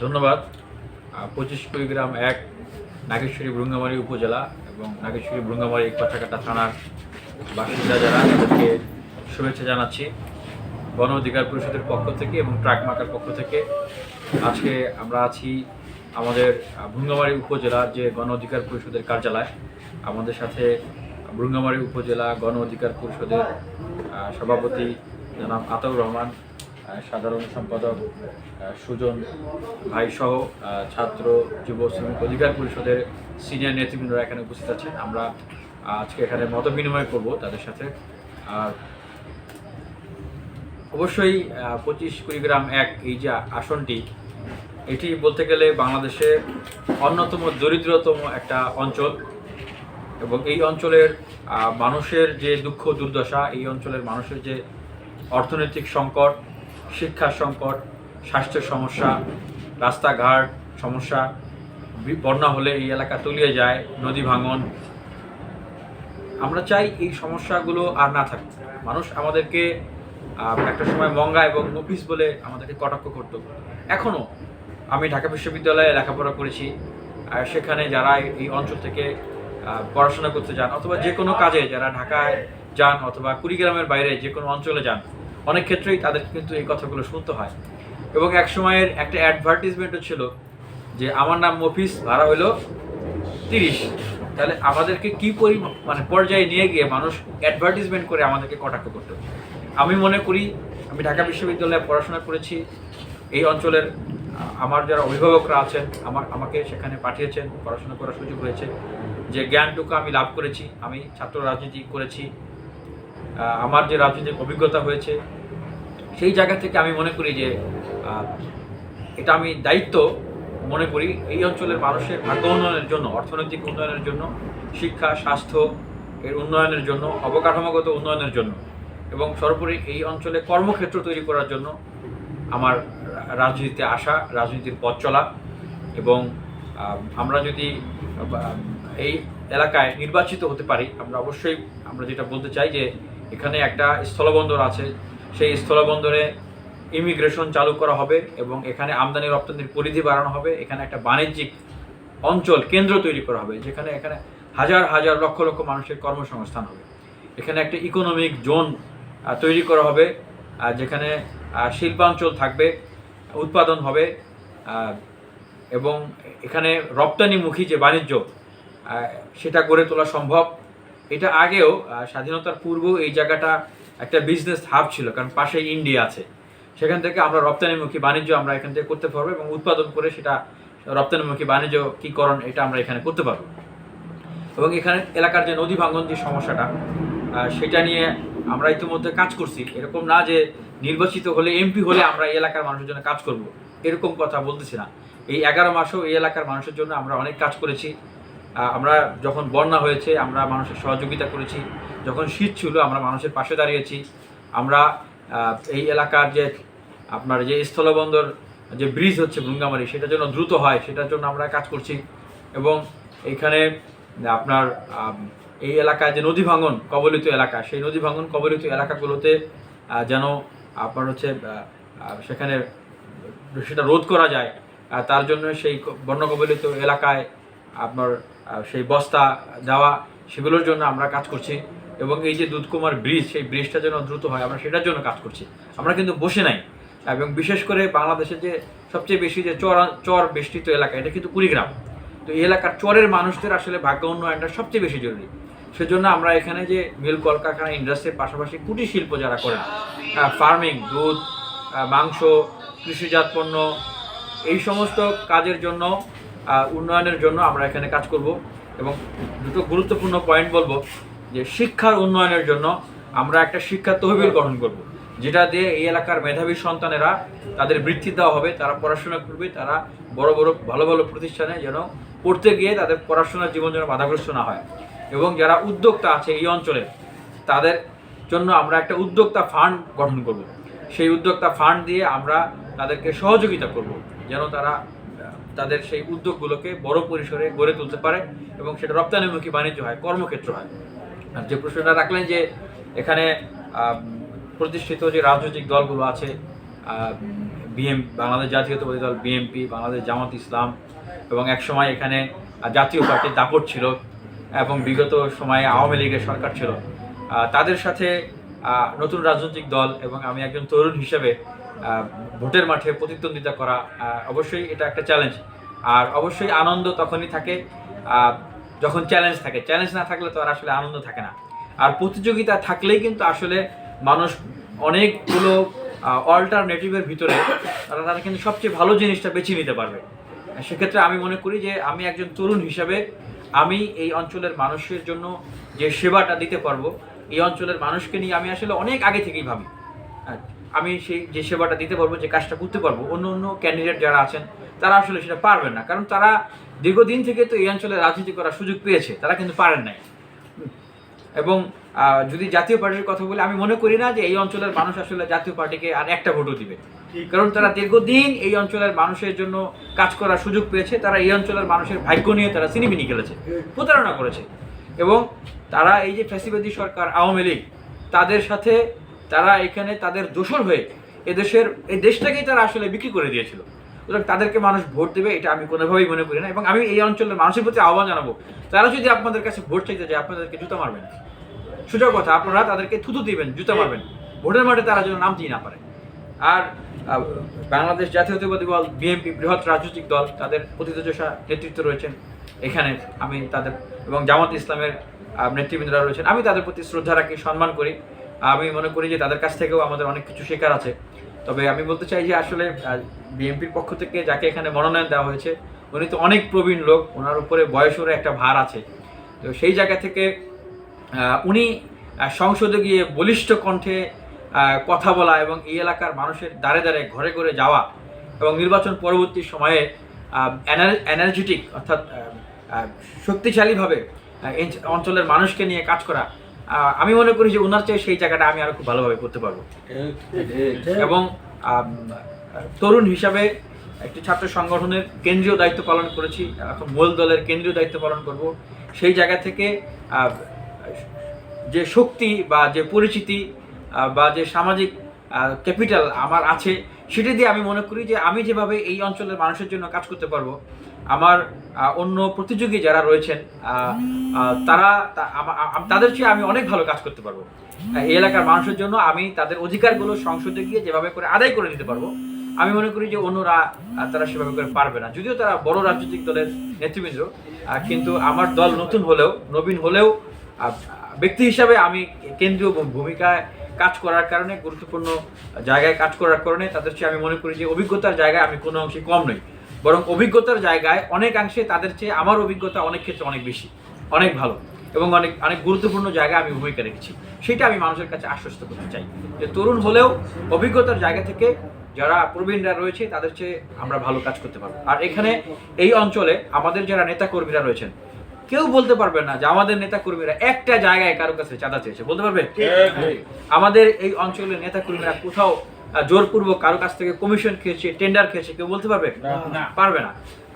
ধন্যবাদ। 25 কুড়িগ্রাম 1 নাগেশ্বরী ভ্রুঙ্গামারী উপজেলা এবং নাগেশ্বরী ভ্রুঙ্গামারী কাঁঠাকাটা থানার বাসিন্দা যারা তাদেরকে শুভেচ্ছা জানাচ্ছি গণ অধিকার পরিষদের পক্ষ থেকে এবং ট্রাক মার্কার পক্ষ থেকে। আজকে আমরা আছি আমাদের ভ্রুঙ্গামারী উপজেলার যে গণ অধিকার পরিষদের কার্যালয়। আমাদের সাথে ভ্রুঙ্গামারী উপজেলা গণ অধিকার পরিষদের সভাপতি জনাব আতাউর রহমান, সাধারণ সম্পাদক সুজন ভাই সহ ছাত্র যুব শ্রমিক অধিকার পরিষদের সিনিয়র নেতৃবৃন্দরা এখানে উপস্থিত আছেন। আমরা আজকে এখানে মত বিনিময় করব তাদের সাথে। আর অবশ্যই 25 কুড়িগ্রাম 1 এই যে আসনটি, এটি বলতে গেলে বাংলাদেশের অন্যতম দরিদ্রতম একটা অঞ্চল এবং এই অঞ্চলের মানুষের যে দুঃখ দুর্দশা, এই অঞ্চলের মানুষের যে অর্থনৈতিক সংকট, শিক্ষার সংকট, স্বাস্থ্য সমস্যা, রাস্তাঘাট সমস্যা, বন্যা হলে এই এলাকা তলিয়ে যায়, নদী ভাঙন, আমরা চাই এই সমস্যাগুলো আর না থাকুক। মানুষ আমাদেরকে একটা সময় মঙ্গা এবং মফিস বলে আমাদেরকে কটাক্ষ করত। এখনও আমি ঢাকা বিশ্ববিদ্যালয়ে লেখাপড়া করেছি, আর সেখানে যারা এই অঞ্চল থেকে পড়াশোনা করতে যান অথবা যে কোনো কাজে যারা ঢাকায় যান অথবা কুড়িগ্রামের বাইরে যে কোনো অঞ্চলে যান, অনেক ক্ষেত্রেই তাদের কিন্তু এই কথাগুলো শুনতে হয়। এবং এক সময়ের একটা অ্যাডভার্টিজমেন্টও ছিল যে আমার নাম মফিস, ভাড়া হলো 30। তাহলে আমাদেরকে কী পর্যায়ে নিয়ে গিয়ে মানুষ অ্যাডভার্টিজমেন্ট করে আমাদেরকে কটাক্ষ করতে। আমি মনে করি, আমি ঢাকা বিশ্ববিদ্যালয়ে পড়াশোনা করেছি, এই অঞ্চলের আমার যারা অভিভাবকরা আছেন আমাকে সেখানে পাঠিয়েছেন, পড়াশোনা করার সুযোগ হয়েছে, যে জ্ঞানটুকু আমি লাভ করেছি, আমি ছাত্র রাজনীতি করেছি, আমার যে রাজনৈতিক অভিজ্ঞতা হয়েছে, সেই জায়গা থেকে আমি মনে করি যে এটা আমি দায়িত্ব মনে করি এই অঞ্চলের মানুষের ভাগ্য উন্নয়নের জন্য, অর্থনৈতিক উন্নয়নের জন্য, শিক্ষা স্বাস্থ্য এর উন্নয়নের জন্য, অবকাঠামোগত উন্নয়নের জন্য এবং সর্বোপরি এই অঞ্চলে কর্মক্ষেত্র তৈরি করার জন্য আমার রাজনীতিতে আসা, রাজনীতির পথ চলা। এবং আমরা যদি এই এলাকায় নির্বাচিত হতে পারি, আমরা যেটা বলতে চাই যে এখানে একটা স্থলবন্দর আছে, সেই স্থলবন্দরে ইমিগ্রেশন চালু করা হবে এবং এখানে আমদানি রপ্তানির পরিধি বাড়ানো হবে। এখানে একটা বাণিজ্যিক অঞ্চল কেন্দ্র তৈরি করা হবে, এখানে হাজার হাজার লক্ষ লক্ষ মানুষের কর্মসংস্থান হবে। এখানে একটা ইকোনমিক জোন তৈরি করা হবে, যেখানে শিল্পাঞ্চল থাকবে, উৎপাদন হবে এবং এখানে রপ্তানিমুখী যে বাণিজ্য সেটা গড়ে তোলা সম্ভব। এটা আগেও স্বাধীনতার পূর্বেও এই জায়গাটা একটা বিজনেস হাব ছিল, কারণ পাশেই ইন্ডিয়া আছে। সেখান থেকে আমরা রপ্তানিমুখী বাণিজ্য আমরা এখান থেকে করতে পারবো এবং উৎপাদন করে সেটা রপ্তানিমুখী বাণিজ্যিকীকরণ এটা আমরা এখানে করতে পারবো। এবং এখানে এলাকার যে নদী ভাঙন যে সমস্যাটা, সেটা নিয়ে আমরা ইতিমধ্যে কাজ করছি। এরকম না যে নির্বাচিত হলে, এমপি হলে আমরা এই এলাকার মানুষের জন্য কাজ করব, এরকম কথা বলতেছি না। এই 11 মাসেও এই এলাকার মানুষের জন্য আমরা অনেক কাজ করেছি। আমরা যখন বন্যা হয়েছে আমরা মানুষের সহযোগিতা করেছি, যখন শীত ছিল আমরা মানুষের পাশে দাঁড়িয়েছি। আমরা এই এলাকার যে স্থলবন্দর যে ব্রিজ হচ্ছে ভ্রুঙ্গামারী, সেটার জন্য দ্রুত হয়, সেটার জন্য আমরা কাজ করছি। এবং এইখানে আপনার এই এলাকায় যে নদী ভাঙন কবলিত এলাকা, সেই নদী ভাঙন কবলিত এলাকাগুলোতে যেন আপনার সেখানে সেটা রোধ করা যায়, তার জন্য সেই বন্যা কবলিত এলাকায় আপনার সেই বস্তা দেওয়া, সেগুলোর জন্য আমরা কাজ করছি। এবং এই যে দুধকুমার ব্রিজ, সেই ব্রিজটা যেন দ্রুত হয়, আমরা সেটার জন্য কাজ করছি। আমরা কিন্তু বসে নাই। এবং বিশেষ করে বাংলাদেশের যে সবচেয়ে বেশি যে চর বেষ্টিত এলাকা, এটা কিন্তু কুড়িগ্রাম। তো এই এলাকার চরের মানুষদের আসলে ভাগ্য উন্নয়নটা সবচেয়ে বেশি জরুরি। সেজন্য আমরা এখানে যে মিল কলকারখানা ইন্ডাস্ট্রির পাশাপাশি কুটির শিল্প যারা করেন, ফার্মিং, দুধ, মাংস, কৃষিজাত পণ্য, এই সমস্ত কাজের জন্য, উন্নয়নের জন্য আমরা এখানে কাজ করব। এবং দুটো গুরুত্বপূর্ণ পয়েন্ট বলবো যে শিক্ষার উন্নয়নের জন্য আমরা একটা শিক্ষা তহবিল গঠন করব, যেটা দিয়ে এই এলাকার মেধাবী সন্তানেরা তাদের বৃত্তি দেওয়া হবে, তারা পড়াশোনা করবে, তারা বড় বড় ভালো ভালো প্রতিষ্ঠানে যেন পড়তে গিয়ে তাদের পড়াশোনার জীবন যেন বাধাগ্রস্ত না হয়। এবং যারা উদ্যোক্তা আছে এই অঞ্চলে, তাদের জন্য আমরা একটা উদ্যোক্তা ফান্ড গঠন করব। সেই উদ্যোক্তা ফান্ড দিয়ে আমরা তাদেরকে সহযোগিতা করব, যেন তারা তাদের সেই উদ্যোগগুলোকে বড় পরিসরে গড়ে তুলতে পারে এবং সেটা রপ্তানিমুখী বাণিজ্য হয়, কর্মক্ষেত্র হয়। আর যে প্রশ্নটা রাখলেন যে এখানে প্রতিষ্ঠিত যে রাজনৈতিক দলগুলো আছে, বাংলাদেশ জাতীয়তাবাদী দল বিএনপি, বাংলাদেশ জামাত ইসলাম, এবং একসময় এখানে জাতীয় পার্টির দাপট ছিল, এবং বিগত সময়ে আওয়ামী লীগের সরকার ছিল। তাদের সাথে নতুন রাজনৈতিক দল এবং আমি একজন তরুণ হিসেবে ভোটের মাঠে প্রতিদ্বন্দ্বিতা করা, অবশ্যই এটা একটা চ্যালেঞ্জ। আর অবশ্যই আনন্দ তখনই থাকে যখন চ্যালেঞ্জ থাকে। চ্যালেঞ্জ না থাকলে তো আর আসলে আনন্দ থাকে না। আর প্রতিযোগিতা থাকলেই কিন্তু আসলে মানুষ অনেকগুলো অল্টারনেটিভের ভিতরে তারা কিন্তু সবচেয়ে ভালো জিনিসটা বেছে নিতে পারবে। সেক্ষেত্রে আমি মনে করি যে আমি একজন তরুণ হিসাবে আমি এই অঞ্চলের মানুষের জন্য যে সেবাটা দিতে পারবো, এই অঞ্চলের মানুষকে নিয়ে আমি আসলে অনেক আগে থেকেই ভাবি। আমি সেই যে সেবাটা দিতে পারবো, যে কাজটা করতে পারবো, অন্য অন্য ক্যান্ডিডেট যারা আছেন তারা আসলে সেটা পারবেন না, কারণ তারা দীর্ঘদিন থেকে তো এই অঞ্চলে রাজনীতি করার সুযোগ পেয়েছে, তারা কিন্তু পারেন নাই। এবং যদি জাতীয় পার্টির কথা বলি, আমি মনে করি না যে এই অঞ্চলের মানুষ আসলে জাতীয় পার্টিকে আর একটা ভোটও দিবে, কারণ তারা দীর্ঘদিন এই অঞ্চলের মানুষের জন্য কাজ করার সুযোগ পেয়েছে। তারা এই অঞ্চলের মানুষের ভাগ্য নিয়ে তারা সিনিমিনি খেলেছে, প্রতারণা করেছে, এবং তারা এই যে ফ্যাসিবাদী সরকার আওয়ামী লীগ, তাদের সাথে তারা এখানে তাদের দোসর হয়ে এই দেশটাকেই তারা আসলে বিক্রি করে দিয়েছিল। সুতরাং তাদেরকে মানুষ ভোট দেবে এটা আমি কোনোভাবেই মনে করি না। এবং আমি এই অঞ্চলের মানুষের প্রতি আহ্বান জানাবো, তারা যদি আপনাদের কাছে ভোট চাইতে যায়, আপনাদেরকে জুতা মারবেন, সোজা কথা, আপনারা তাদেরকে থুতু দিবেন, জুতা মারবেন, ভোটের মাঠে তারা যেন নামতেই না পারে। আর বাংলাদেশ জাতীয়তাবাদী দল বিএনপি, বৃহৎ রাজনৈতিক দল, তাদের প্রতিষ্ঠা নেতৃত্ব রয়েছেন এখানে, আমি তাদের, এবং জামাত ইসলামের নেতৃবৃন্দরা রয়েছেন, আমি তাদের প্রতি শ্রদ্ধা রাখি, সম্মান করি। আমি মনে করি যে তাদের কাছ থেকেও আমাদের অনেক কিছু শেখার আছে। তবে আমি বলতে চাই যে আসলে বিএনপির পক্ষ থেকে যাকে এখানে মনোনয়ন দেওয়া হয়েছে, উনি তো অনেক প্রবীণ লোক, ওনার উপরে বয়সেরও একটা ভার আছে। তো সেই জায়গা থেকে উনি সংসদে গিয়ে বলিষ্ঠ কণ্ঠে কথা বলা এবং এই এলাকার মানুষের দ্বারে দ্বারে ঘরে ঘরে যাওয়া এবং নির্বাচন পরবর্তী সময়ে এনার্জেটিক অর্থাৎ শক্তিশালীভাবে অঞ্চলের মানুষকে নিয়ে কাজ করা, আমি মনে করি যে ওনার চেয়ে সেই জায়গাটা আমি আরো খুব ভালোভাবে করতে পারবো। এবং তরুণ হিসাবে একটি ছাত্র সংগঠনের কেন্দ্রীয় দায়িত্ব পালন করেছি, এখন মূল দলের কেন্দ্রীয় দায়িত্ব পালন করব। সেই জায়গা থেকে যে শক্তি বা যে পরিচিতি বা যে সামাজিক ক্যাপিটাল আমার আছে, সেটা দিয়ে আমি মনে করি যে আমি যেভাবে এই অঞ্চলের মানুষের জন্য কাজ করতে পারবো, আমার অন্য প্রতিযোগী যারা রয়েছেন তাদের চেয়ে আমি অনেক ভালো কাজ করতে পারবো। এই এলাকার মানুষের জন্য আমি তাদের অধিকারগুলো সংসদে গিয়ে যেভাবে করে আদায় করে দিতে পারবো, আমি মনে করি যে অন্যরা তারা সেভাবে করে পারবে না। যদিও তারা বড় রাজনৈতিক দলের নেতৃবৃন্দ, কিন্তু আমার দল নবীন হলেও ব্যক্তি হিসাবে আমি কেন্দ্রীয় ভূমিকায় কাজ করার কারণে, গুরুত্বপূর্ণ জায়গায় কাজ করার কারণে তাদের চেয়ে আমি মনে করি যে অভিজ্ঞতার জায়গায় আমি কোনো অংশে কম নই, বরং অভিজ্ঞতার জায়গায় অনেকাংশে তাদের চেয়ে আমার অভিজ্ঞতা অনেক ক্ষেত্রে অনেক বেশি, অনেক ভালো, এবং অনেক অনেক গুরুত্বপূর্ণ জায়গায় আমি ভূমিকা রেখেছি। সেটা আমি মানুষের কাছে আশ্বস্ত করতে চাই যে তরুণ হলেও অভিজ্ঞতার জায়গা থেকে যারা প্রবীণরা রয়েছে তাদের চেয়ে আমরা ভালো কাজ করতে পারবো। আর এখানে এই অঞ্চলে আমাদের যারা নেতা কর্মীরা রয়েছেন, কেউ বলতে পারবে না যে আমাদের নেতা কর্মীরা একটা জায়গায় কারো কাছে চাঁদা চেয়েছে, বলতে পারবে? আমাদের এই অঞ্চলের নেতা কর্মীরা কোথাও জোরপূর্বক কারো কাছ থেকে কমিশন খেয়েছে, টেন্ডার খেয়েছে, কেউ বলতে পারবে? পারবে না।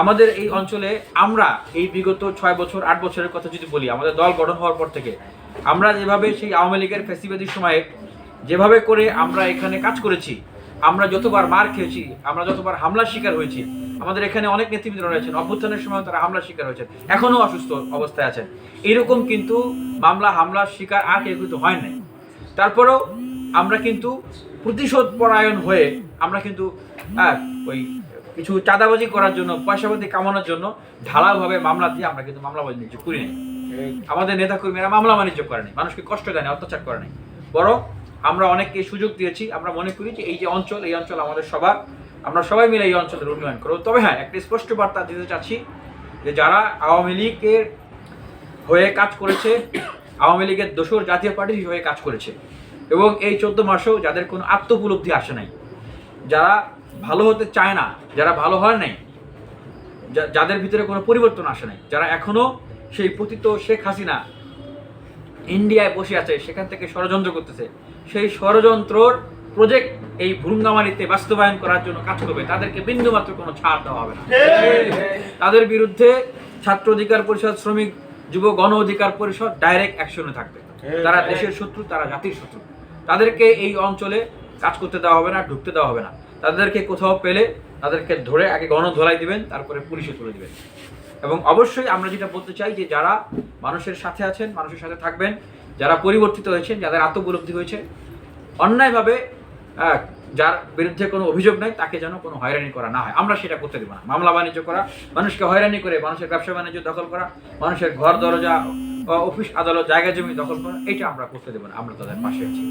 আমাদের এই অঞ্চলে আমরা এই বিগত 6 বছর 8 বছরের কথা যদি বলি, আমাদের দল গঠন হওয়ার পর থেকে আমরা যেভাবে সেই আওয়ামী লীগের ফ্যাসিবাদীর সময়ে যেভাবে করে আমরা এখানে কাজ করেছি, আমরা যতবার মার খেয়েছি, আমরা যতবার হামলার শিকার হয়েছি, আমাদের এখানে অনেক নেতৃবৃন্দ রয়েছেন, অভ্যুত্থানের সময় তারা হামলার শিকার হয়েছেন, এখনো অসুস্থ অবস্থায় আছেন। এরকম কিন্তু হামলার শিকার আর কেউ কিন্তু হয় নাই। তারপরেও আমরা কিন্তু প্রতিশোধ পরায়ণ হয়ে আমরা কিন্তু ওই কিছু চাঁদাবাজি করার জন্য, পয়সাপাতি কামানোর জন্য ঢালাওভাবে মামলা দিয়ে আমরা কিন্তু মামলা বাণিজ্য করি নাই। আমাদের নেতাকর্মীরা মামলা বাণিজ্য করেনি, মানুষকে কষ্ট দেয়নি, অত্যাচার করে নাই, বরং আমরা অনেককে সুযোগ দিয়েছি। আমরা মনে করি যে এই যে অঞ্চল, এই অঞ্চল আমাদের সবার, আমরা সবাই মিলে এই অঞ্চলের উন্নয়ন করব। তবে হ্যাঁ, একটা স্পষ্ট বার্তা দিতে চাচ্ছি যে যারা আওয়ামী লীগের হয়ে কাজ করেছে, আওয়ামী লীগের দোসর জাতীয় পার্টির হয়ে কাজ করেছে, এবং এই 14 মাসেও যাদের কোনো আত্মোপলব্ধি আসে নাই, যারা ভালো হতে চায় না, যারা ভালো হয় নাই, যাদের ভিতরে কোনো পরিবর্তন আসে নাই, যারা এখনো সেই পতিত শেখ হাসিনা ইন্ডিয়ায় বসে আছে, সেখান থেকে ষড়যন্ত্র করতেছে, সেই ষড়যন্ত্রর প্রজেক্ট এই ভুরুঙ্গামারিতে বাস্তবায়ন করার জন্য কাজ করবে, তাদেরকে বিন্দুমাত্র কোনো ছাড় দেওয়া হবে না। তাদের বিরুদ্ধে ছাত্র অধিকার পরিষদ, শ্রমিক যুব গণ অধিকার পরিষদ ডাইরেক্ট অ্যাকশনে থাকবে। তারা দেশের শত্রু, তারা জাতির শত্রু, তাদেরকে এই অঞ্চলে কাজ করতে দেওয়া হবে না, ঢুকতে দেওয়া হবে না। তাদেরকে কোথাও পেলে তাদেরকে ধরে আগে গণধোলাই দিবেন, তারপরে পুলিশে তুলে দিবেন। এবং অবশ্যই আমরা যেটা বলতে চাই যে যারা মানুষের সাথে আছেন, মানুষের সাথে থাকবেন, যারা পরিবর্তিত হয়েছেন, যাদের আত্মোপলব্ধি হয়েছে, অন্যায়ভাবে যার বিরুদ্ধে কোনো অভিযোগ নাই তাকে যেন কোনো হয়রানি করা না হয়, আমরা সেটা করতে দেবো না। মামলা বাণিজ্য করা, মানুষকে হয়রানি করে মানুষের ব্যবসা বাণিজ্য দখল করা, মানুষের ঘর দরজা, অফিস আদালত, জায়গা জমি দখল করা, এটা আমরা করতে দেবো না। আমরা তাদের পাশে আছি।